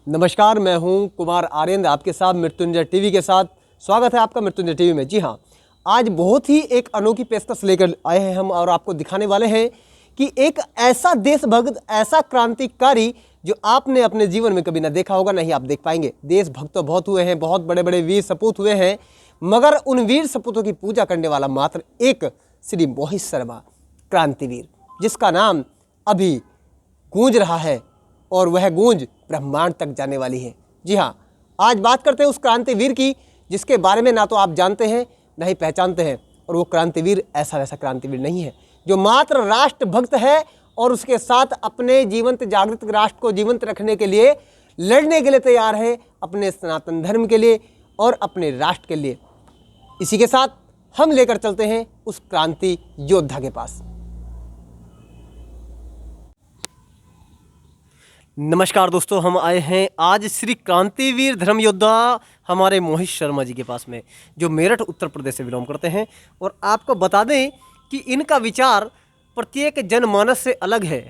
नमस्कार, मैं हूं कुमार आर्यन, आपके साथ मृत्युंजय टीवी के साथ। स्वागत है आपका मृत्युंजय टीवी में। जी हां, आज बहुत ही एक अनोखी पेशकश लेकर आए हैं हम और आपको दिखाने वाले हैं कि एक ऐसा देशभक्त, ऐसा क्रांतिकारी जो आपने अपने जीवन में कभी ना देखा होगा, नहीं आप देख पाएंगे। देशभक्त तो बहुत हुए हैं, बहुत बड़े बड़े वीर सपूत हुए हैं, मगर उन वीर सपूतों की पूजा करने वाला मात्र एक श्री मोहित शर्मा, क्रांतिवीर, जिसका नाम अभी गूंज रहा है और वह गूंज ब्रह्मांड तक जाने वाली है। जी हाँ, आज बात करते हैं उस क्रांतिवीर की जिसके बारे में ना तो आप जानते हैं ना ही पहचानते हैं। और वो क्रांतिवीर ऐसा वैसा क्रांतिवीर नहीं है जो मात्र राष्ट्रभक्त है और उसके साथ अपने जीवंत जागृत राष्ट्र को जीवंत रखने के लिए लड़ने के लिए तैयार है, अपने सनातन धर्म के लिए और अपने राष्ट्र के लिए। इसी के साथ हम लेकर चलते हैं उस क्रांति योद्धा के पास। नमस्कार दोस्तों, हम आए हैं आज श्री क्रांतिवीर धर्म योद्धा हमारे मोहित शर्मा जी के पास में, जो मेरठ उत्तर प्रदेश से बिलोंग करते हैं। और आपको बता दें कि इनका विचार प्रत्येक जनमानस से अलग है।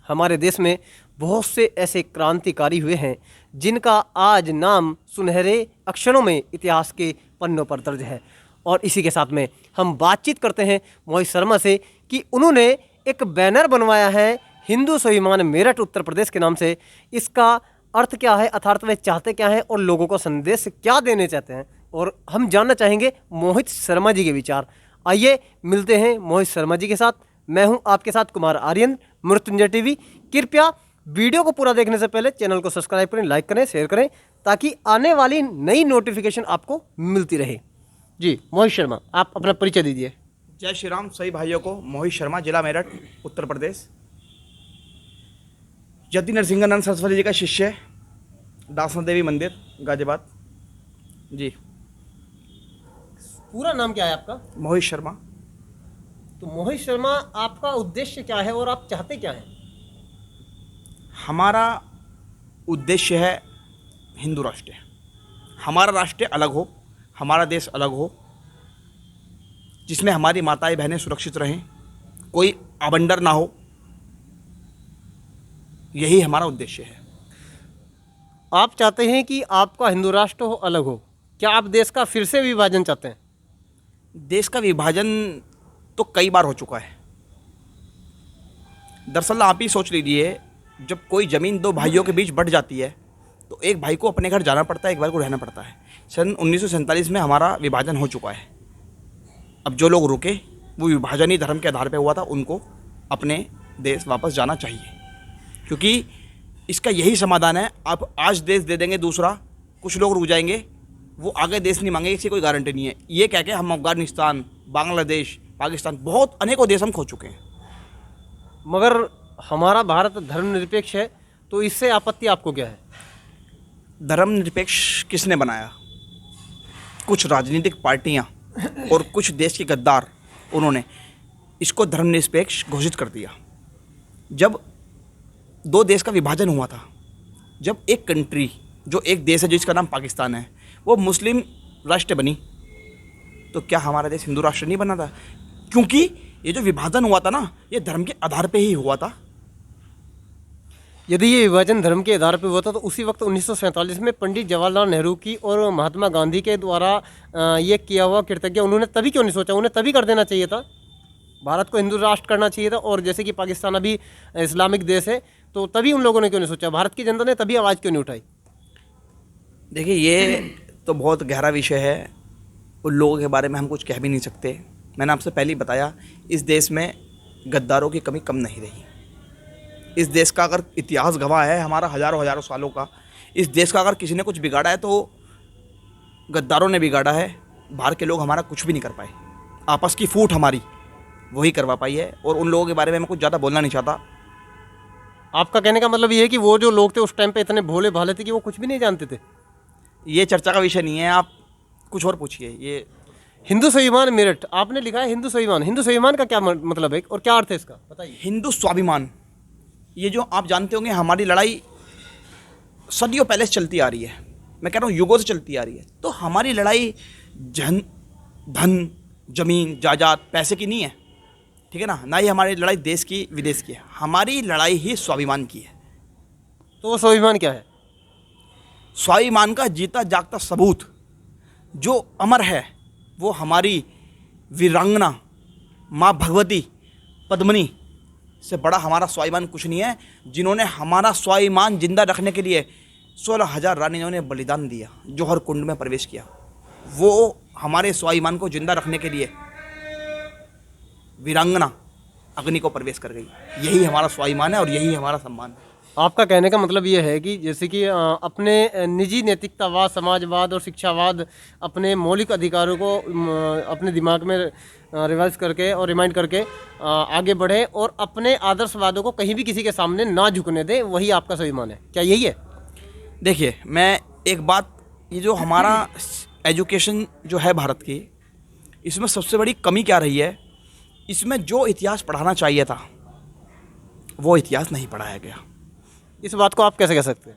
हमारे देश में बहुत से ऐसे क्रांतिकारी हुए हैं जिनका आज नाम सुनहरे अक्षरों में इतिहास के पन्नों पर दर्ज है। और इसी के साथ में हम बातचीत करते हैं मोहित शर्मा से कि उन्होंने एक बैनर बनवाया है हिंदू स्वाभिमान मेरठ उत्तर प्रदेश के नाम से। इसका अर्थ क्या है, अर्थात वे चाहते क्या हैं और लोगों को संदेश क्या देने चाहते हैं, और हम जानना चाहेंगे मोहित शर्मा जी के विचार। आइए मिलते हैं मोहित शर्मा जी के साथ। मैं हूं आपके साथ कुमार आर्यन, मृत्युंजय टीवी। कृपया वीडियो को पूरा देखने से पहले चैनल को सब्सक्राइब करें, लाइक करें, शेयर करें, ताकि आने वाली नई नोटिफिकेशन आपको मिलती रहे। जी मोहित शर्मा, आप अपना परिचय दीजिए। जय श्री राम सभी भाइयों को। मोहित शर्मा, जिला मेरठ, उत्तर प्रदेश। जति नरसिंहानंद सरस्वती जी का शिष्य, दासना देवी मंदिर, गाजियाबाद। जी। पूरा नाम क्या है आपका? मोहित शर्मा। तो मोहित शर्मा, आपका उद्देश्य क्या है और आप चाहते क्या हैं? हमारा उद्देश्य है हिंदू राष्ट्र। हमारा राष्ट्र अलग हो, हमारा देश अलग हो, जिसमें हमारी माताएं बहनें सुरक्षित रहें, कोई आवंडर ना हो। यही हमारा उद्देश्य है। आप चाहते हैं कि आपका हिंदू राष्ट्र हो, अलग हो। क्या आप देश का फिर से विभाजन चाहते हैं? देश का विभाजन तो कई बार हो चुका है। दरअसल आप ही सोच लीजिए, जब कोई ज़मीन दो भाइयों के बीच बंट जाती है तो एक भाई को अपने घर जाना पड़ता है, एक भाई को रहना पड़ता है। सन 1947 में हमारा विभाजन हो चुका है। अब जो लोग रुके वो विभाजन ही धर्म के आधार पर हुआ था, उनको अपने देश वापस जाना चाहिए, क्योंकि इसका यही समाधान है। आप आज देश दे देंगे दूसरा, कुछ लोग रुक जाएंगे, वो आगे देश नहीं मांगेंगे, इसकी कोई गारंटी नहीं है। ये कह के हम अफगानिस्तान, बांग्लादेश, पाकिस्तान, बहुत अनेकों देश हम खो चुके हैं। मगर हमारा भारत धर्मनिरपेक्ष है, तो इससे आपत्ति आपको क्या है? धर्मनिरपेक्ष किसने बनाया? कुछ राजनीतिक पार्टियां और कुछ देश के गद्दार, उन्होंने इसको धर्मनिरपेक्ष घोषित कर दिया। जब दो देश का विभाजन हुआ था, जब एक कंट्री, जो एक देश है जिसका नाम पाकिस्तान है, वो मुस्लिम राष्ट्र बनी, तो क्या हमारा देश हिंदू राष्ट्र नहीं बना था? क्योंकि ये जो विभाजन हुआ था ना, ये धर्म के आधार पे ही हुआ था। यदि ये विभाजन धर्म के आधार पर हुआ था तो उसी वक्त 1947 में पंडित जवाहरलाल नेहरू की और महात्मा गांधी के द्वारा ये किया हुआ कृतज्ञ उन्होंने तभी क्यों नहीं सोचा? उन्हें तभी कर देना चाहिए था। भारत को हिंदू राष्ट्र करना चाहिए था। और जैसे कि पाकिस्तान अभी इस्लामिक देश है, तो तभी उन लोगों ने क्यों नहीं सोचा? भारत की जनता ने तभी आवाज़ क्यों नहीं उठाई? देखिए, ये तो बहुत गहरा विषय है, उन लोगों के बारे में हम कुछ कह भी नहीं सकते। मैंने आपसे पहले ही बताया, इस देश में गद्दारों की कमी कम नहीं रही। इस देश का अगर इतिहास गवाह है हमारा हज़ारों हज़ारों सालों का, इस देश का अगर किसी ने कुछ बिगाड़ा है तो गद्दारों ने बिगाड़ा है। बाहर के लोग हमारा कुछ भी नहीं कर पाए। आपस की फूट हमारी वही करवा पाई है। और उन लोगों के बारे में मैं कुछ ज़्यादा बोलना नहीं चाहता। आपका कहने का मतलब ये है कि वो जो लोग थे उस टाइम पे इतने भोले भाले थे कि वो कुछ भी नहीं जानते थे? ये चर्चा का विषय नहीं है, आप कुछ और पूछिए। ये हिंदू स्वाभिमान मेरठ आपने लिखा है, हिंदू स्वाभिमान। हिंदू स्वाभिमान का क्या मतलब है और क्या अर्थ है इसका, बताइए। हिंदू स्वाभिमान, ये जो आप जानते होंगे, हमारी लड़ाई सदियों पहले से चलती आ रही है। मैं कह रहा हूँ युगों से चलती आ रही है। तो हमारी लड़ाई धन, जमीन, जायदाद, पैसे की नहीं है, ठीक है ना ही हमारी लड़ाई देश की विदेश की है। हमारी लड़ाई ही स्वाभिमान की है। तो वो स्वाभिमान क्या है? स्वाभिमान का जीता जागता सबूत जो अमर है वो हमारी वीरांगना माँ भगवती पद्मिनी से बड़ा हमारा स्वाभिमान कुछ नहीं है, जिन्होंने हमारा स्वाभिमान जिंदा रखने के लिए 16,000 रानियों ने बलिदान दिया, जौहर कुंड में प्रवेश किया। वो हमारे स्वाभिमान को जिंदा रखने के लिए वीरांगना अग्नि को प्रवेश कर गई। यही हमारा स्वाभिमान है और यही हमारा सम्मान है। आपका कहने का मतलब ये है कि जैसे कि अपने निजी नैतिकतावाद, समाजवाद और शिक्षावाद, अपने मौलिक अधिकारों को अपने दिमाग में रिवाइज करके और रिमाइंड करके आगे बढ़े और अपने आदर्शवादों को कहीं भी किसी के सामने ना झुकने दें, वही आपका स्वाभिमान है। क्या यही है? देखिए, मैं एक बात, ये जो हमारा एजुकेशन जो है भारत की, इसमें सबसे बड़ी कमी क्या रही है, इसमें जो इतिहास पढ़ाना चाहिए था वो इतिहास नहीं पढ़ाया गया। इस बात को आप कैसे कह सकते हैं?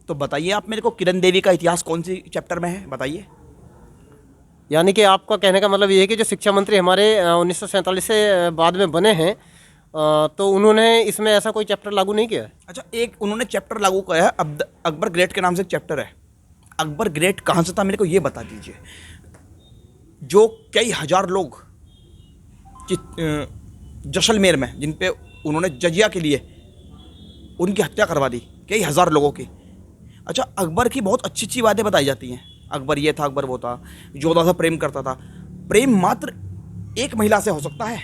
तो बताइए आप मेरे को, किरण देवी का इतिहास कौन सी चैप्टर में है, बताइए। यानी कि आपका कहने का मतलब ये है कि जो शिक्षा मंत्री हमारे 1947 से बाद में बने हैं, तो उन्होंने इसमें ऐसा कोई चैप्टर लागू नहीं किया है? अच्छा, एक उन्होंने चैप्टर लागू किया है, अकबर ग्रेट के नाम से एक चैप्टर है। अकबर ग्रेट कहाँ से था मेरे को ये बता दीजिए। जो कई हजार लोग जैसलमेर में, जिन पे उन्होंने जजिया के लिए उनकी हत्या करवा दी, कई हजार लोगों की। अच्छा, अकबर की बहुत अच्छी अच्छी बातें बताई जाती हैं। अकबर ये था, अकबर वो था, जोधा से प्रेम करता था। प्रेम मात्र एक महिला से हो सकता है,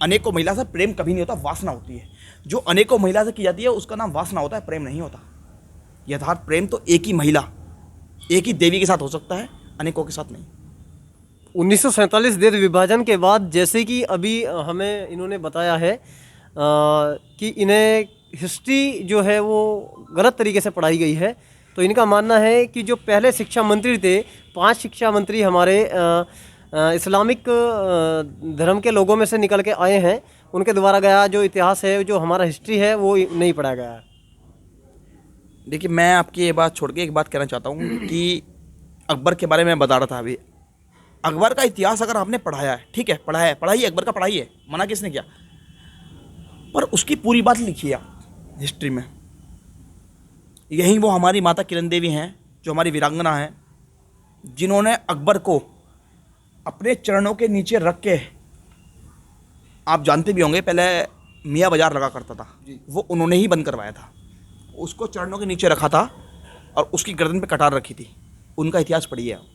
अनेकों महिला से प्रेम कभी नहीं होता, वासना होती है। जो अनेकों महिला से की जाती है उसका नाम वासना होता है, प्रेम नहीं होता। यथार्थ प्रेम तो एक ही महिला, एक ही देवी के साथ हो सकता है, अनेकों के साथ नहीं। 1947 देश विभाजन के बाद, जैसे कि अभी हमें इन्होंने बताया है कि इन्हें हिस्ट्री जो है वो गलत तरीके से पढ़ाई गई है, तो इनका मानना है कि जो पहले शिक्षा मंत्री थे, 5 शिक्षा मंत्री हमारे इस्लामिक धर्म के लोगों में से निकल के आए हैं, उनके द्वारा गया जो इतिहास है, जो हमारा हिस्ट्री है, वो नहीं पढ़ाया गया है। देखिए, मैं आपकी ये बात छोड़ के एक बात कहना चाहता हूँ कि अकबर के बारे में बता रहा था अभी। अकबर का इतिहास अगर आपने पढ़ाया है, ठीक है, पढ़ाइए, अकबर का पढ़ाइए, मना किसने किया, पर उसकी पूरी बात लिखिए आप हिस्ट्री में। यही वो हमारी माता किरण देवी हैं, जो हमारी वीरांगना हैं, जिन्होंने अकबर को अपने चरणों के नीचे रख के, आप जानते भी होंगे पहले मियाँ बाजार लगा करता था, वो उन्होंने ही बंद करवाया था। उसको चरणों के नीचे रखा था और उसकी गर्दन पे कटार रखी थी। उनका इतिहास पढ़िए आप।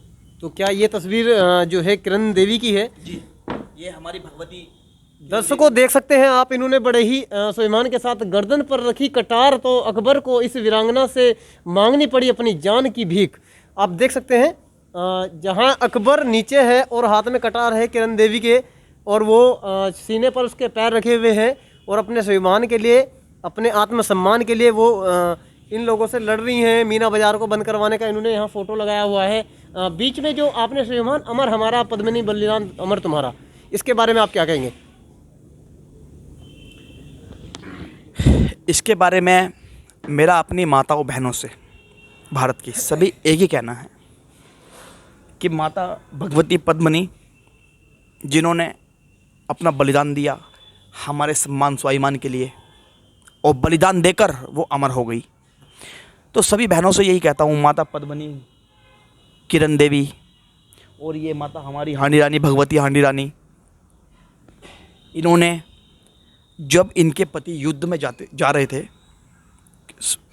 तो क्या ये तस्वीर जो है किरण देवी की है? जी, ये हमारी भगवती। दर्शकों देख सकते हैं आप, इन्होंने बड़े ही स्वाभिमान के साथ गर्दन पर रखी कटार, तो अकबर को इस वीरांगना से मांगनी पड़ी अपनी जान की भीख। आप देख सकते हैं जहां अकबर नीचे है और हाथ में कटार है किरण देवी के, और वो सीने पर उसके पैर रखे हुए हैं और अपने स्वाभिमान के लिए, अपने आत्मसम्मान के लिए वो इन लोगों से लड़ रही हैं। मीना बाजार को बंद करवाने का इन्होंने यहाँ फोटो लगाया हुआ है। बीच में जो आपने स्वाभिमान अमर हमारा, पद्मिनी बलिदान अमर तुम्हारा, इसके बारे में आप क्या कहेंगे? इसके बारे में मेरा अपनी माताओं बहनों से, भारत की सभी, एक ही कहना है कि माता भगवती पद्मिनी, जिन्होंने अपना बलिदान दिया हमारे सम्मान स्वाभिमान के लिए, और बलिदान देकर वो अमर हो गई, तो सभी बहनों से यही कहता हूँ, माता पद्मिनी, किरण देवी, और ये माता हमारी हांडी रानी, भगवती हांडी रानी, इन्होंने जब इनके पति युद्ध में जा रहे थे,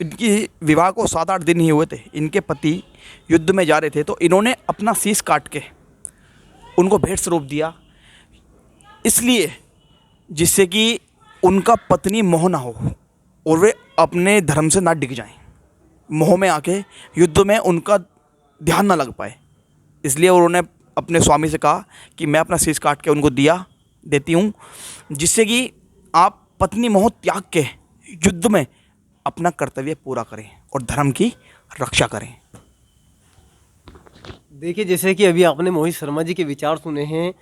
इनकी विवाह को 7-8 दिन ही हुए थे, इनके पति युद्ध में जा रहे थे, तो इन्होंने अपना शीश काट के उनको भेंट स्वरूप दिया, इसलिए जिससे कि उनका पत्नी मोह ना हो और वे अपने धर्म से ना डिग जाएं, मोह में आके युद्ध में उनका ध्यान ना लग पाए। इसलिए उन्होंने अपने स्वामी से कहा कि मैं अपना शीश काट के उनको देती हूँ, जिससे कि आप पत्नी मोह त्याग के युद्ध में अपना कर्तव्य पूरा करें और धर्म की रक्षा करें। देखिए, जैसे कि अभी आपने मोहित शर्मा जी के विचार सुने हैं,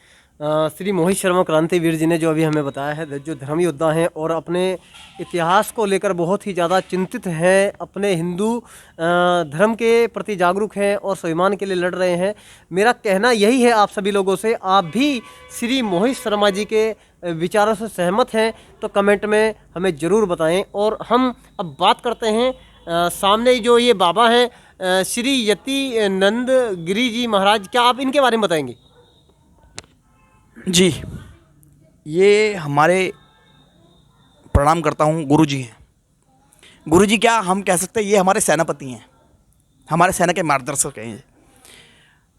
श्री मोहित शर्मा क्रांतिवीर जी ने जो अभी हमें बताया है, जो धर्म योद्धा हैं और अपने इतिहास को लेकर बहुत ही ज़्यादा चिंतित हैं, अपने हिंदू धर्म के प्रति जागरूक हैं और स्वाभिमान के लिए लड़ रहे हैं। मेरा कहना यही है आप सभी लोगों से, आप भी श्री मोहित शर्मा जी के विचारों से सहमत हैं तो कमेंट में हमें ज़रूर बताएं। और हम अब बात करते हैं सामने जो ये बाबा हैं, श्री यति नंद गिरी जी महाराज, क्या आप इनके बारे में बताएंगे? जी, ये हमारे, प्रणाम करता हूँ, गुरु जी हैं। गुरु जी क्या हम कह सकते हैं, ये हमारे सेनापति हैं, हमारे सेना के मार्गदर्शक हैं ये।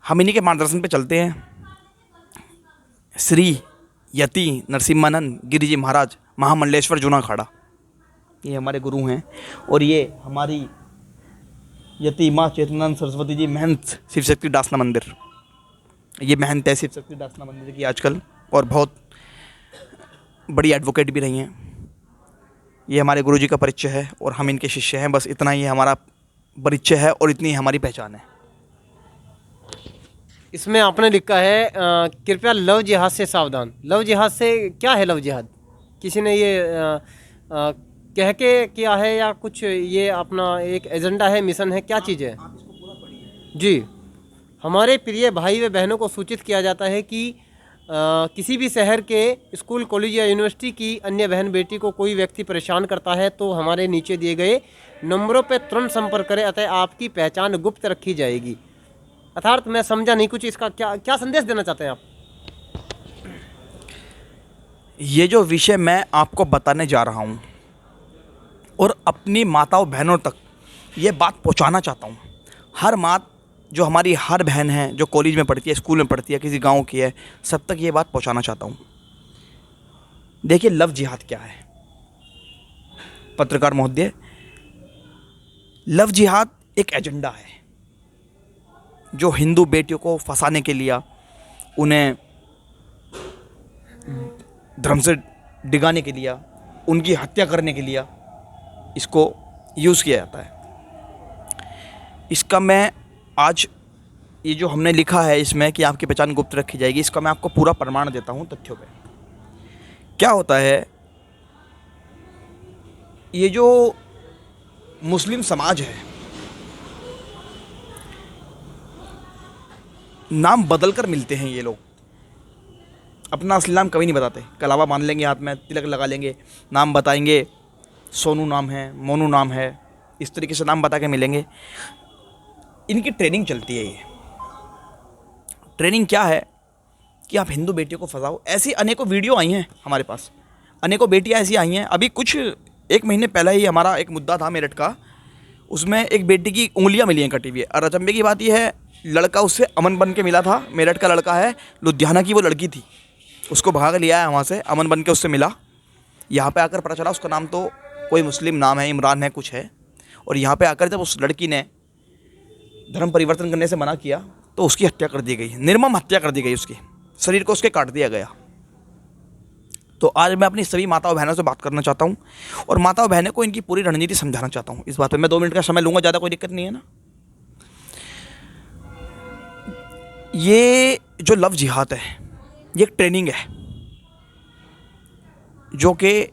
हम इन्हीं के मार्गदर्शन पे चलते हैं। श्री यति नरसिम्हानंद गिरी जी महाराज, महामंडलेश्वर जूना अखाड़ा, ये हमारे गुरु हैं। और ये हमारी यति माँ चेतनानंद सरस्वती जी महंत शिव शक्ति डासना मंदिर, ये महंत है शिव शक्ति डासना मंदिर की आजकल, और बहुत बड़ी एडवोकेट भी रही हैं। ये हमारे गुरु जी का परिचय है और हम इनके शिष्य हैं। बस इतना ही हमारा परिचय है और इतनी हमारी पहचान है। इसमें आपने लिखा है कृपया लव जिहाद से सावधान। लव जिहाद से क्या है? लव जिहाद किसी ने ये कह के किया है या कुछ ये अपना एक एजेंडा है, मिशन है, क्या चीज़ है? जी, हमारे प्रिय भाई व बहनों को सूचित किया जाता है कि किसी भी शहर के स्कूल, कॉलेज या यूनिवर्सिटी की अन्य बहन बेटी को कोई व्यक्ति परेशान करता है तो हमारे नीचे दिए गए नंबरों पर तुरंत संपर्क करें, अतः आपकी पहचान गुप्त रखी जाएगी। अर्थात मैं समझा नहीं कुछ, इसका क्या क्या संदेश देना चाहते हैं आप? ये जो विषय मैं आपको बताने जा रहा हूँ और अपनी माताओं बहनों तक ये बात पहुँचाना चाहता हूँ। हर माँ, जो हमारी हर बहन है, जो कॉलेज में पढ़ती है, स्कूल में पढ़ती है, किसी गांव की है, सब तक ये बात पहुंचाना चाहता हूं। देखिए, लव जिहाद क्या है पत्रकार महोदय? लव जिहाद एक एजेंडा है जो हिंदू बेटियों को फंसाने के लिए, उन्हें धर्म से डिगाने के लिए, उनकी हत्या करने के लिए इसको यूज़ किया जाता है। इसका मैं आज, ये जो हमने लिखा है इसमें कि आपकी पहचान गुप्त रखी जाएगी, इसका मैं आपको पूरा प्रमाण देता हूँ तथ्यों पे। क्या होता है, ये जो मुस्लिम समाज है, नाम बदल कर मिलते हैं ये लोग। अपना असली नाम कभी नहीं बताते। कलावा बांध लेंगे, हाथ में तिलक लगा लेंगे, नाम बताएंगे, सोनू नाम है, मोनू नाम है, इस तरीके से नाम बता के मिलेंगे। इनकी ट्रेनिंग चलती है। ये ट्रेनिंग क्या है कि आप हिंदू बेटियों को फंसाओ। ऐसी अनेकों वीडियो आई हैं हमारे पास, अनेकों बेटियां ऐसी आई हैं। अभी कुछ 1 महीने पहले ही हमारा एक मुद्दा था मेरठ का, उसमें एक बेटी की उंगलियां मिली हैं कटी हुई। और अचंभे की बात यह है, लड़का उससे अमन बन के मिला था। मेरठ का लड़का है, लुधियाना की वो लड़की थी, उसको भाग लिया है वहाँ से, अमन बन के उससे मिला। यहाँ पे आकर पता चला उसका नाम तो कोई मुस्लिम नाम है, इमरान है कुछ है। और यहाँ पे आकर जब उस लड़की ने धर्म परिवर्तन करने से मना किया तो उसकी हत्या कर दी गई, निर्मम हत्या कर दी गई, उसकी शरीर को उसके काट दिया गया। तो आज मैं अपनी सभी माताओं बहनों से बात करना चाहता हूँ और माताओं बहनों को इनकी पूरी रणनीति समझाना चाहता हूँ। इस बात पे मैं 2 मिनट का समय लूँगा, ज़्यादा कोई दिक्कत नहीं है ना। ये जो लव जिहाद है, ये एक ट्रेनिंग है जो कि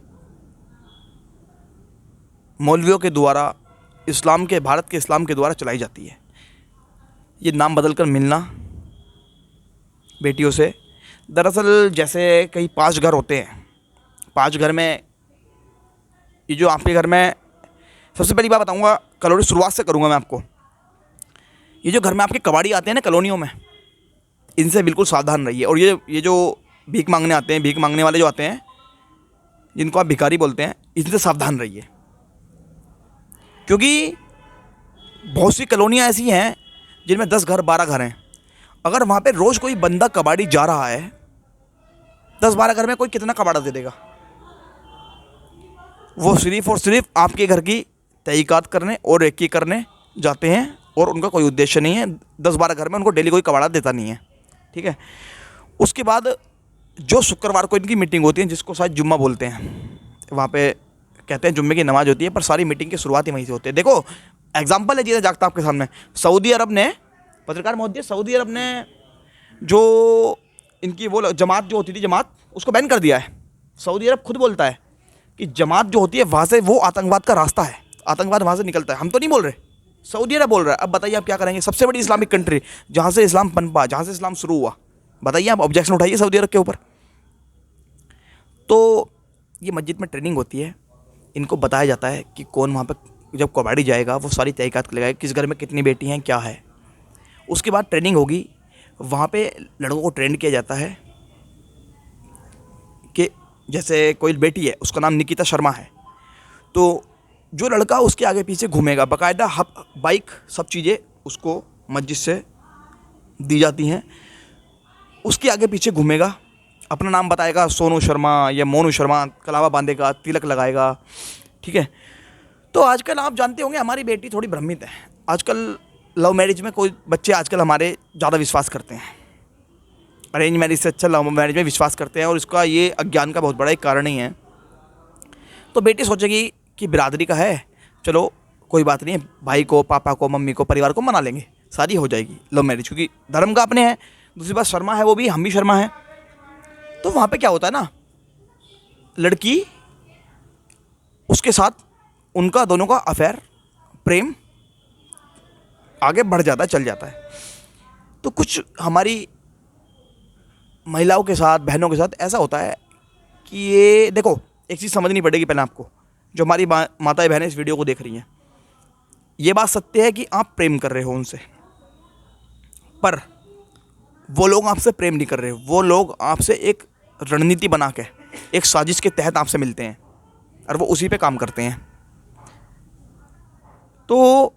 मौलवियों के द्वारा, इस्लाम के, भारत के इस्लाम के द्वारा चलाई जाती है। ये नाम बदल कर मिलना बेटियों से, दरअसल जैसे कई 5 घर होते हैं, 5 घर में, ये जो आपके घर में, सबसे पहली बात बताऊंगा, कॉलोनी शुरुआत से करूंगा मैं आपको। ये जो घर में आपके कबाड़ी आते हैं ना कॉलोनियों में, इनसे बिल्कुल सावधान रहिए। और ये जो भीख मांगने आते हैं, भीख मांगने वाले जो आते हैं, जिनको आप भिखारी बोलते हैं, इनसे सावधान रहिए। क्योंकि बहुत सी कॉलोनियाँ ऐसी हैं जिनमें 10 घर 12 घर हैं। अगर वहाँ पे रोज़ कोई बंदा कबाड़ी जा रहा है, 10-12 घर में कोई कितना कबाड़ा दे देगा? वो सिर्फ और सिर्फ आपके घर की तहकीकात करने और रेकी करने जाते हैं और उनका कोई उद्देश्य नहीं है। 10-12 घर में उनको डेली कोई कबाड़ा देता नहीं है, ठीक है। उसके बाद जो शुक्रवार को इनकी मीटिंग होती है, जिसको शायद जुम्मा बोलते हैं, वहाँ पे कहते हैं जुम्मे की नमाज होती है, पर सारी मीटिंग की शुरुआत ही वहीं से होती है। देखो, एग्जाम्पल है जीता जागता आपके सामने। सऊदी अरब ने, पत्रकार महोदय, सऊदी अरब ने जो इनकी वो जमात जो होती थी, जमात, उसको बैन कर दिया है। सऊदी अरब खुद बोलता है कि जमात जो होती है वहाँ से, वो आतंकवाद का रास्ता है, आतंकवाद वहाँ से निकलता है। हम तो नहीं बोल रहे, सऊदी अरब बोल रहा है। अब बताइए आप क्या करेंगे? सबसे बड़ी इस्लामिक कंट्री, जहाँ से इस्लाम पनपा, जहाँ से इस्लाम शुरू हुआ, बताइए आप ऑब्जेक्शन उठाइए सऊदी अरब के ऊपर। तो ये मस्जिद में ट्रेनिंग होती है, इनको बताया जाता है कि कौन वहाँ पर जब कबाड़ी जाएगा वो सारी तहकीकात लगाएगा किस घर में कितनी बेटी हैं क्या है। उसके बाद ट्रेनिंग होगी, वहाँ पे लड़कों को ट्रेन किया जाता है कि जैसे कोई बेटी है उसका नाम निकिता शर्मा है, तो जो लड़का उसके आगे पीछे घूमेगा, बाकायदा बाइक सब चीज़ें उसको मस्जिद से दी जाती हैं, उसके आगे पीछे घूमेगा, अपना नाम बताएगा, सोनू शर्मा या मोनू शर्मा, कलावा बांधेगा, तिलक लगाएगा, ठीक है। तो आजकल आप जानते होंगे हमारी बेटी थोड़ी भ्रमित है। आजकल लव मैरिज में कोई बच्चे आजकल हमारे ज़्यादा विश्वास करते हैं, अरेंज मैरिज से अच्छा लव मैरिज में विश्वास करते हैं, और इसका ये अज्ञान का बहुत बड़ा एक कारण ही है। तो बेटी सोचेगी कि बिरादरी का है, चलो कोई बात नहीं है, भाई को, पापा को, मम्मी को, परिवार को मना लेंगे, शादी हो जाएगी लव मैरिज, क्योंकि धर्म का अपने है। दूसरी बात शर्मा है वो भी, हम भी शर्मा हैं। तो वहाँ पे क्या होता है ना, लड़की उसके साथ उनका दोनों का अफेयर, प्रेम आगे बढ़ जाता है, चल जाता है। तो कुछ हमारी महिलाओं के साथ, बहनों के साथ ऐसा होता है कि ये देखो, एक चीज़ समझनी पड़ेगी पहले आपको, जो हमारी माताएं बहनें इस वीडियो को देख रही हैं, ये बात सत्य है कि आप प्रेम कर रहे हो उनसे, पर वो लोग आपसे प्रेम नहीं कर रहे, वो लोग आपसे एक रणनीति बना के, एक साजिश के तहत आपसे मिलते हैं और वो उसी पे काम करते हैं। तो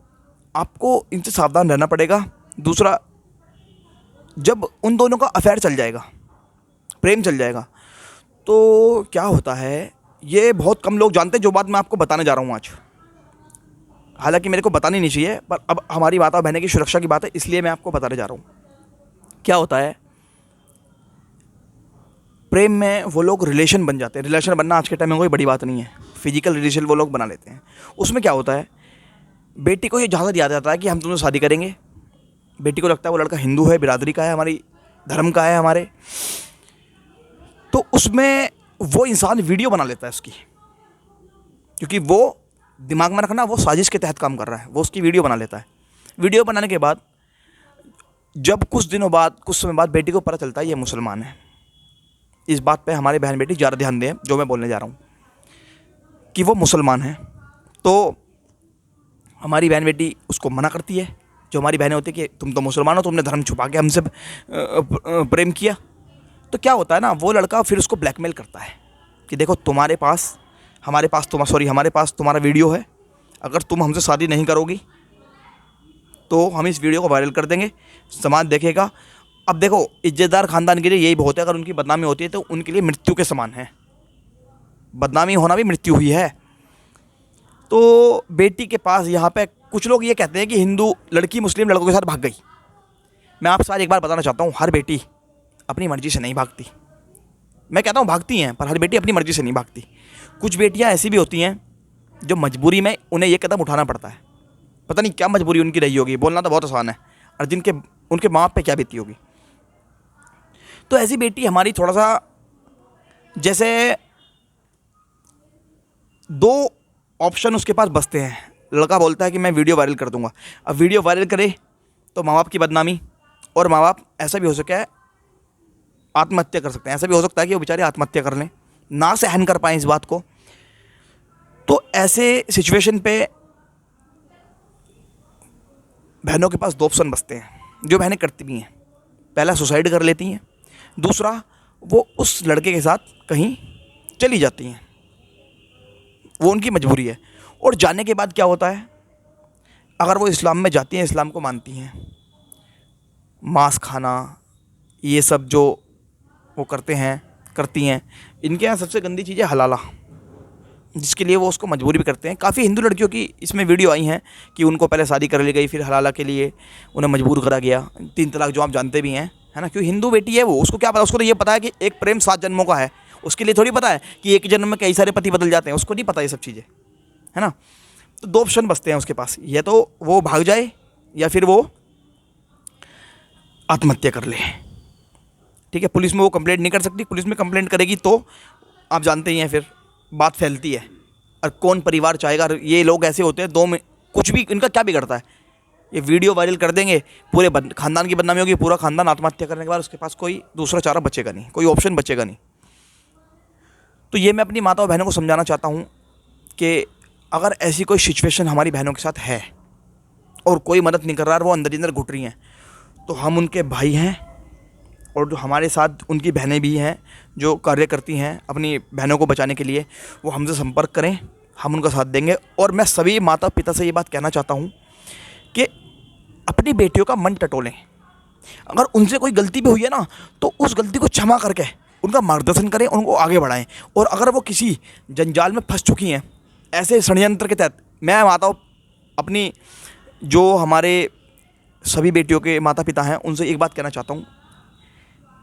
आपको इनसे सावधान रहना पड़ेगा। दूसरा, जब उन दोनों का अफेयर चल जाएगा, प्रेम चल जाएगा, तो क्या होता है, ये बहुत कम लोग जानते हैं जो बात मैं आपको बताने जा रहा हूँ आज। हालांकि मेरे को बतानी नहीं चाहिए, पर अब हमारी माता बहने की सुरक्षा की बात है, इसलिए मैं आपको बताने जा रहा हूँ। क्या होता है, प्रेम में वो लोग रिलेशन बन जाते हैं। रिलेशन बनना आज के टाइम में कोई बड़ी बात नहीं है, फिजिकल रिलेशन वो लोग बना लेते हैं। उसमें क्या होता है, बेटी को ये जहाँ तक याद आता है कि हम तुमसे शादी करेंगे, बेटी को लगता है वो लड़का हिंदू है, बिरादरी का है, हमारी धर्म का है हमारे, तो उसमें वो इंसान वीडियो बना लेता है उसकी, क्योंकि वो दिमाग में रखना, वो साजिश के तहत काम कर रहा है, वो उसकी वीडियो बना लेता है। वीडियो बनाने के बाद जब कुछ दिनों बाद, कुछ समय बाद बेटी को पता चलता है ये मुसलमान है। इस बात पे हमारे बहन बेटी ज़्यादा ध्यान दें जो मैं बोलने जा रहा हूँ, कि वो मुसलमान है। तो हमारी बहन बेटी उसको मना करती है, जो हमारी बहनें होती है कि तुम तो मुसलमान हो, तुमने धर्म छुपा के हमसे प्रेम किया। तो क्या होता है ना, वो लड़का फिर उसको ब्लैकमेल करता है कि देखो हमारे पास तुम्हारा वीडियो है, अगर तुम हमसे शादी नहीं करोगी तो हम इस वीडियो को वायरल कर देंगे, समाज देखेगा। अब देखो, इज्जतदार ख़ानदान के लिए यही बहुत है, अगर उनकी बदनामी होती है तो उनके लिए मृत्यु के समान है, बदनामी होना भी मृत्यु हुई है। तो बेटी के पास यहाँ पे कुछ लोग ये कहते हैं कि हिंदू लड़की मुस्लिम लड़कों के साथ भाग गई। मैं आपसे आज एक बार बताना चाहता हूँ, हर बेटी अपनी मर्ज़ी से नहीं भागती। मैं कहता हूँ भागती हैं, पर हर बेटी अपनी मर्ज़ी से नहीं भागती। कुछ बेटियाँ ऐसी भी होती हैं जो मजबूरी में उन्हें ये कदम उठाना पड़ता है। पता नहीं क्या मजबूरी उनकी रही होगी, बोलना तो बहुत आसान है, और जिनके उनके माँ बाप पे क्या बीती होगी। तो ऐसी बेटी हमारी थोड़ा सा, जैसे दो ऑप्शन उसके पास बचते हैं। लड़का बोलता है कि मैं वीडियो वायरल कर दूंगा। अब वीडियो वायरल करे तो माँ बाप की बदनामी, और माँ बाप ऐसा भी हो सकता है आत्महत्या कर सकते हैं, ऐसा भी हो सकता है कि वो बेचारे आत्महत्या कर लें, ना सहन कर पाएँ इस बात को। तो ऐसे सिचुएशन पे बहनों के पास दो ऑप्शन बचते हैं, जो बहनें करती भी हैं। पहला, सुसाइड कर लेती हैं। दूसरा, वो उस लड़के के साथ कहीं चली जाती हैं, वो उनकी मजबूरी है। और जाने के बाद क्या होता है, अगर वो इस्लाम में जाती हैं, इस्लाम को मानती हैं, मांस खाना, ये सब जो वो करती हैं, इनके यहाँ सबसे गंदी चीज़ है हलाला, जिसके लिए वो उसको मजबूरी भी करते हैं। काफ़ी हिंदू लड़कियों की इसमें वीडियो आई हैं कि उनको पहले शादी कर ली गई, फिर हलाला के लिए उन्हें मजबूर करा गया। 3 तलाक जो आप जानते भी हैं, है ना, क्योंकि हिंदू बेटी है वो, उसको क्या पता, उसको तो ये पता है कि एक प्रेम 7 जन्मों का है। उसके लिए थोड़ी पता है कि एक जन्म में कई सारे पति बदल जाते हैं, उसको नहीं पता ये सब चीज़ें, है ना। तो 2 ऑप्शन बचते हैं उसके पास, या तो वो भाग जाए या फिर वो आत्महत्या कर ले। ठीक है, पुलिस में वो कंप्लेंट नहीं कर सकती, पुलिस में कंप्लेंट करेगी तो आप जानते ही हैं फिर बात फैलती है, और कौन परिवार चाहेगा। ये लोग ऐसे होते हैं, 2 में कुछ भी इनका क्या बिगड़ता है, ये वीडियो वायरल कर देंगे, पूरे खानदान की बदनामी होगी, पूरा खानदान आत्महत्या करने के बाद उसके पास कोई दूसरा चारा बचेगा नहीं, कोई ऑप्शन बचेगा नहीं। तो ये मैं अपनी माताओं बहनों को समझाना चाहता हूँ कि अगर ऐसी कोई सिचुएशन हमारी बहनों के साथ है और कोई मदद नहीं कर रहा और वो अंदर ही अंदर घुट रही हैं, तो हम उनके भाई हैं और जो हमारे साथ उनकी बहनें भी हैं जो कार्य करती हैं अपनी बहनों को बचाने के लिए, वो हमसे संपर्क करें, हम उनका साथ देंगे। और मैं सभी माता पिता से ये बात कहना चाहता हूँ कि अपनी बेटियों का मन टटोलें। अगर उनसे कोई गलती भी हुई है ना, तो उस गलती को क्षमा करके उनका मार्गदर्शन करें, उनको आगे बढ़ाएं। और अगर वो किसी जंजाल में फंस चुकी हैं ऐसे षड्यंत्र के तहत, मैं माताओं अपनी जो हमारे सभी बेटियों के माता पिता हैं उनसे एक बात कहना चाहता हूँ,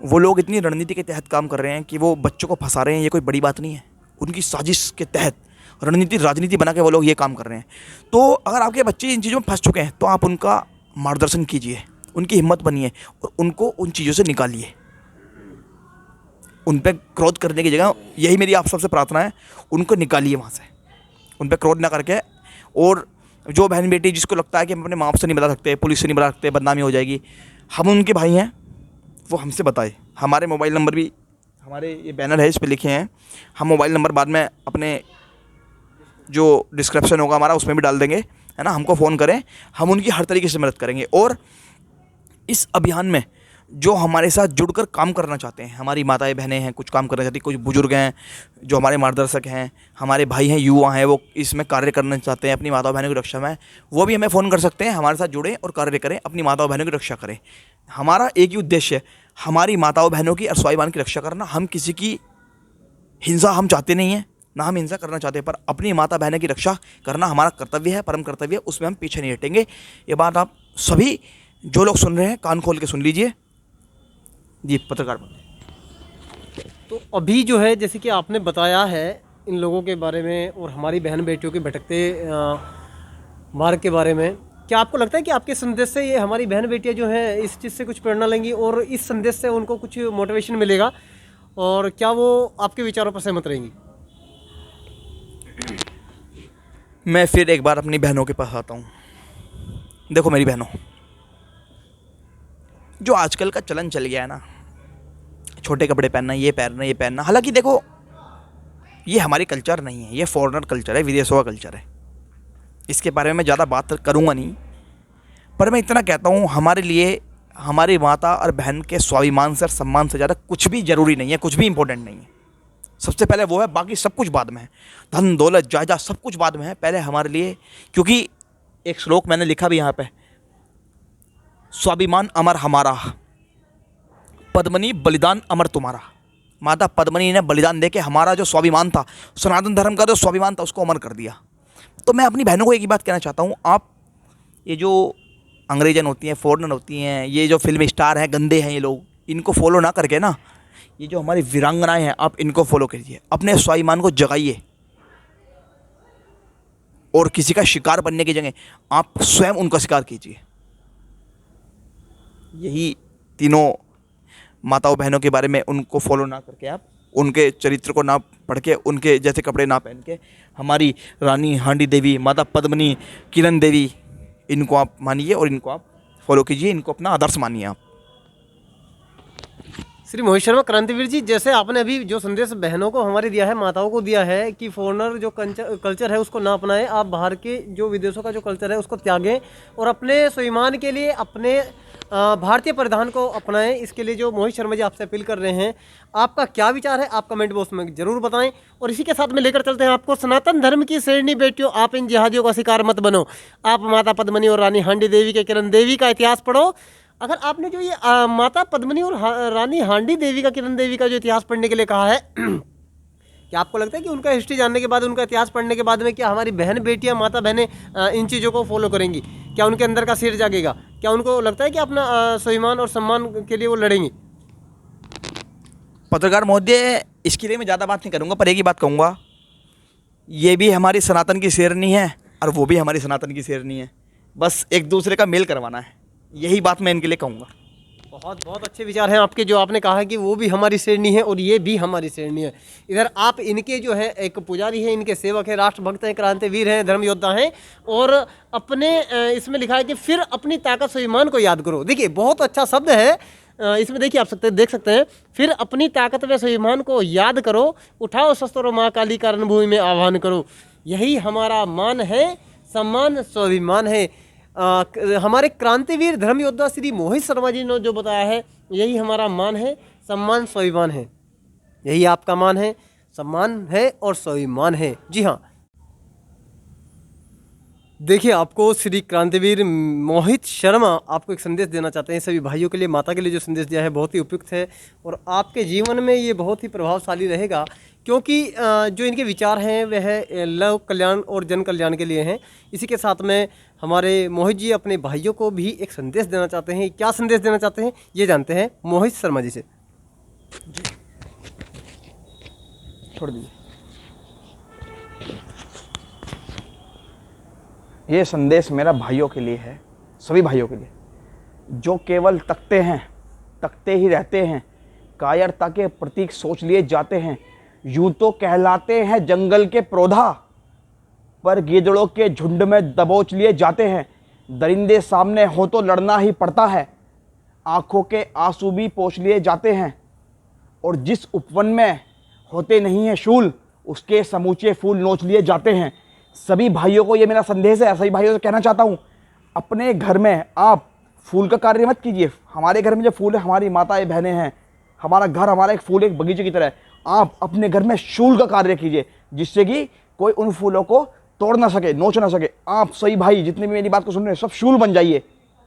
वो लोग इतनी रणनीति के तहत काम कर रहे हैं कि वो बच्चों को फंसा रहे हैं, ये कोई बड़ी बात नहीं है। उनकी साजिश के तहत रणनीति राजनीति बना के वो लोग ये काम कर रहे हैं। तो अगर आपके बच्चे इन चीज़ों में फंस चुके हैं तो आप उनका मार्गदर्शन कीजिए, उनकी हिम्मत बनिए और उनको उन चीज़ों से निकालिए। उन पर क्रोध करने की जगह यही मेरी आप सबसे प्रार्थना है, उनको निकालिए वहाँ से, उन पर क्रोध ना करके। और जो बहन बेटी जिसको लगता है कि हम अपने माँ बाप से नहीं बता सकते, पुलिस से नहीं बता सकते, बदनामी हो जाएगी, हम उनके भाई हैं, वो हमसे बताए। हमारे मोबाइल नंबर भी हमारे ये बैनर है, इस पर लिखे हैं। हम मोबाइल नंबर बाद में अपने जो डिस्क्रिप्शन होगा हमारा उसमें भी डाल देंगे, है ना। हमको फ़ोन करें, हम उनकी हर तरीके से मदद करेंगे। और इस अभियान में जो हमारे साथ जुड़कर काम करना चाहते हैं, हमारी माताएं बहनें हैं, कुछ काम करना चाहती हैं, कुछ बुजुर्ग हैं जो हमारे मार्गदर्शक हैं, हमारे भाई हैं, युवा हैं, वो इसमें कार्य करना चाहते हैं अपनी माताओं बहनों की रक्षा में, वो भी हमें फ़ोन कर सकते हैं। हमारे साथ जुड़ें और कार्य करें, अपनी माताओं बहनों की रक्षा करें। हमारा एक ही उद्देश्य है, हमारी माताओं बहनों की और स्वाभिमान की रक्षा करना। हम किसी की हिंसा हम चाहते नहीं हैं, ना हम हिंसा करना चाहते, पर अपनी माता बहनों की रक्षा करना हमारा कर्तव्य है, परम कर्तव्य है, उसमें हम पीछे नहीं हटेंगे। ये बात आप सभी जो लोग सुन रहे हैं कान खोल के सुन लीजिए। जी पत्रकार, तो अभी जो है जैसे कि आपने बताया है इन लोगों के बारे में और हमारी बहन बेटियों के भटकते मार्ग के बारे में, क्या आपको लगता है कि आपके संदेश से ये हमारी बहन बेटियां जो हैं इस चीज़ से कुछ प्रेरणा लेंगी और इस संदेश से उनको कुछ मोटिवेशन मिलेगा, और क्या वो आपके विचारों पर सहमत रहेंगी? मैं फिर एक बार अपनी बहनों के पास आता हूँ। देखो मेरी बहनों, जो आजकल का चलन चल गया है ना, छोटे कपड़े पहनना, ये पहनना, ये पहनना, हालांकि देखो ये हमारी कल्चर नहीं है, ये फॉरेनर कल्चर है, विदेशों का कल्चर है। इसके बारे में मैं ज़्यादा बात करूँगा नहीं, पर मैं इतना कहता हूँ, हमारे लिए हमारी माता और बहन के स्वाभिमान से और सम्मान से ज़्यादा कुछ भी ज़रूरी नहीं है, कुछ भी इंपॉर्टेंट नहीं है। सबसे पहले वो है, बाकी सब कुछ बाद में है। धन दौलत जायदाद सब कुछ बाद में है, पहले हमारे लिए। क्योंकि एक श्लोक मैंने लिखा भी यहाँ पे, स्वाभिमान अमर हमारा, पद्मनी बलिदान अमर तुम्हारा। माता पद्मनी ने बलिदान देके हमारा जो स्वाभिमान था, सनातन धर्म का जो स्वाभिमान था, उसको अमर कर दिया। तो मैं अपनी बहनों को एक ही बात कहना चाहता हूँ, आप ये जो अंग्रेजन होती हैं, फॉरेनर होती हैं, ये जो फिल्म स्टार हैं, गंदे हैं ये लोग, इनको फॉलो ना करके ना, ये जो हमारी वीरांगनाएं हैं, आप इनको फॉलो कीजिए, अपने स्वाभिमान को जगाइए। और किसी का शिकार बनने की जगह आप स्वयं उनका शिकार कीजिए। यही तीनों माताओं बहनों के बारे में, उनको फॉलो ना करके, आप उनके चरित्र को ना पढ़ के, उनके जैसे कपड़े ना पहन के, हमारी रानी हांडी देवी, माता पद्मनी, किरण देवी, इनको आप मानिए और इनको आप फॉलो कीजिए, इनको अपना आदर्श मानिए आप। श्री मोहित शर्मा क्रांतिवीर जी, जैसे आपने अभी जो संदेश बहनों को हमारे दिया है, माताओं को दिया है कि फॉरेनर जो कल्चर है उसको ना अपनाएं, आप बाहर के जो विदेशों का जो कल्चर है उसको त्यागें और अपने स्वाभिमान के लिए अपने भारतीय परिधान को अपनाएं, इसके लिए जो मोहित शर्मा जी आपसे अपील कर रहे हैं, आपका क्या विचार है आप कमेंट बॉक्स में ज़रूर बताएं। और इसी के साथ में लेकर चलते हैं आपको सनातन धर्म की शेरनी बेटियों, आप इन जिहादियों का शिकार मत बनो। आप माता पद्मनी और रानी हांडी देवी के, किरण देवी का इतिहास पढ़ो। अगर आपने जो ये माता पद्मनी और रानी हांडी देवी का, किरण देवी का जो इतिहास पढ़ने के लिए कहा है, क्या आपको लगता है कि उनका हिस्ट्री जानने के बाद, उनका इतिहास पढ़ने के बाद में क्या हमारी बहन बेटियां, माता बहनें इन चीज़ों को फॉलो करेंगी? क्या उनके अंदर का सिर जागेगा? क्या उनको लगता है कि अपना स्वाभिमान और सम्मान के लिए वो लड़ेंगी? पत्रकार महोदय, इसके लिए मैं ज़्यादा बात नहीं करूँगा, पर एक ही बात कहूँगा, ये भी हमारी सनातन की शेरनी है और वो भी हमारी सनातन की शेरनी है। बस एक दूसरे का मेल करवाना है, यही बात मैं इनके लिए कहूँगा। बहुत बहुत अच्छे विचार हैं आपके, जो आपने कहा कि वो भी हमारी श्रेणी है और ये भी हमारी श्रेणी है। इधर आप इनके जो है एक पुजारी हैं, इनके सेवक हैं, राष्ट्रभक्त हैं, क्रांतिवीर हैं, धर्म योद्धा हैं, और अपने इसमें लिखा है कि फिर अपनी ताकत स्वाभिमान को याद करो। देखिए बहुत अच्छा शब्द है इसमें, देखिए आप देख सकते हैं, फिर अपनी ताकत व स्वाभिमान को याद करो, उठाओ शस्त्र और माँ काली का रणभूमि में आह्वान करो। यही हमारा मान है, सम्मान स्वाभिमान है। हमारे क्रांतिवीर धर्म योद्धा श्री मोहित शर्मा जी ने जो बताया है, यही हमारा मान है, सम्मान स्वाभिमान है। यही आपका मान है, सम्मान है और स्वाभिमान है। जी हाँ, देखिए, आपको श्री क्रांतिवीर मोहित शर्मा आपको एक संदेश देना चाहते हैं सभी भाइयों के लिए। माता के लिए जो संदेश दिया है बहुत ही उपयुक्त है और आपके जीवन में ये बहुत ही प्रभावशाली रहेगा, क्योंकि जो इनके विचार हैं वह लोक कल्याण और जन कल्याण के लिए हैं। इसी के साथ में हमारे मोहित जी अपने भाइयों को भी एक संदेश देना चाहते हैं। क्या संदेश देना चाहते हैं ये जानते हैं मोहित शर्मा जी से। छोड़ दीजिए। ये संदेश मेरा भाइयों के लिए है, सभी भाइयों के लिए जो केवल तकते ही रहते हैं, कायरता के प्रतीक सोच लिए जाते हैं। यूं तो कहलाते हैं जंगल के पौधा, पर गिदड़ों के झुंड में दबोच लिए जाते हैं। दरिंदे सामने हो तो लड़ना ही पड़ता है, आंखों के आंसू भी पोंछ लिए जाते हैं। और जिस उपवन में होते नहीं हैं शूल, उसके समूचे फूल नोच लिए जाते हैं। सभी भाइयों को ये मेरा संदेश है, सभी भाइयों से कहना चाहता हूँ, अपने घर में आप फूल का कार्य मत कीजिए। हमारे घर में जो फूल है, हमारी माताएं बहनें हैं, हमारा घर हमारा एक फूल एक बगीचे की तरह है। आप अपने घर में शूल का कार्य कीजिए, जिससे कि कोई उन फूलों को तोड़ ना सके, नोच ना सके। आप सही भाई जितने भी मेरी बात को सुन रहे हैं, सब शूल बन जाइए,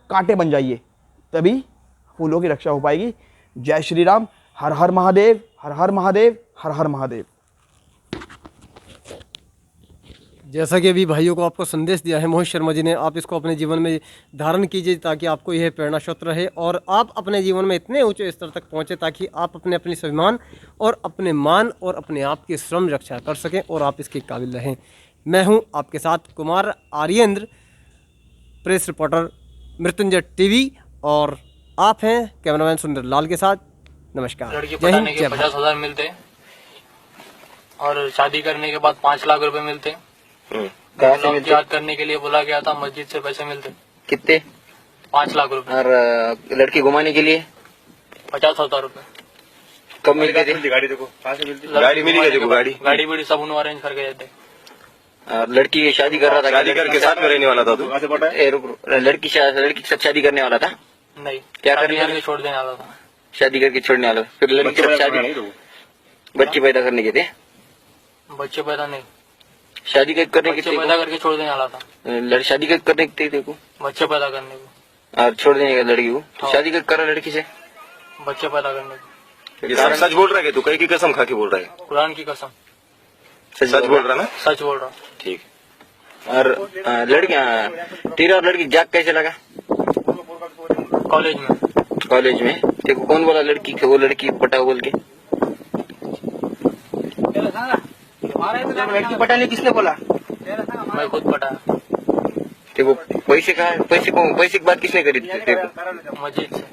कांटे बन जाइए, तभी फूलों की रक्षा हो पाएगी। जय श्री राम। हर हर महादेव, हर हर महादेव, हर हर महादेव। जैसा कि अभी भाइयों को आपको संदेश दिया है मोहित शर्मा जी ने, आप इसको अपने जीवन में धारण कीजिए ताकि आपको यह प्रेरणा स्रोत रहे और आप अपने जीवन में इतने ऊंचे स्तर तक पहुंचे ताकि आप अपने स्वाभिमान और अपने मान और अपने आप की श्रम रक्षा कर सकें और आप इसके काबिल रहें। मैं हूं आपके साथ Kumar Aryendra, press reporter Mrityunjay TV, और आप हैं कैमरामैन सुंदर लाल के साथ। नमस्कार। लड़की पटाने के 50,000 मिलते हैं और शादी करने के बाद 5 लाख रुपए मिलते हैं। कहाँ से मिलते? याद करने के लिए बोला गया था, मस्जिद से पैसे मिलते। कितने? 5 लाख रुपए। और लड़की घुमाने के लिए 50,000 रुपए। कब मिलते थे? गाड़ी देखो कहाँ से मिलती? गाड़ी मिली है, गाड़ी बड़ी सब उन्होंने अरेंज करके देते। और लड़की शादी कर रहा था, शादी करके साथ में रहने वाला था तू? लड़की के साथ शादी करने वाला था? नहीं, क्या शादी करने करके छोड़ देने वाला था। शादी करके छोड़ने वाला, फिर लड़की के साथ शादी, बच्चे पैदा करने के थे? बच्चे पैदा नहीं, शादी करने के बच्चे पैदा करके छोड़ देने वाला था। शादी करने के थे को, बच्चे पैदा करने को और छोड़ देने का लड़की को। तो शादी कर रहा लड़की से, बच्चे पैदा करने को। ये सच बोल रहा है कि तू कहीं की कसम खा के बोल रहा है? कुरान की कसम सच बोल रहा ना? सच बोल रहा। ठीक। और लड़कियां, तेरा और लड़की जाग कैसे लगा? कॉलेज में। कॉलेज में देखो, कौन बोला लड़की वो लड़की पटाओ बोल के? लड़की पटाने किसने बोला? मैं खुद पटाया। देखो पैसे की बात किसने करी? देखो मस्जिद से।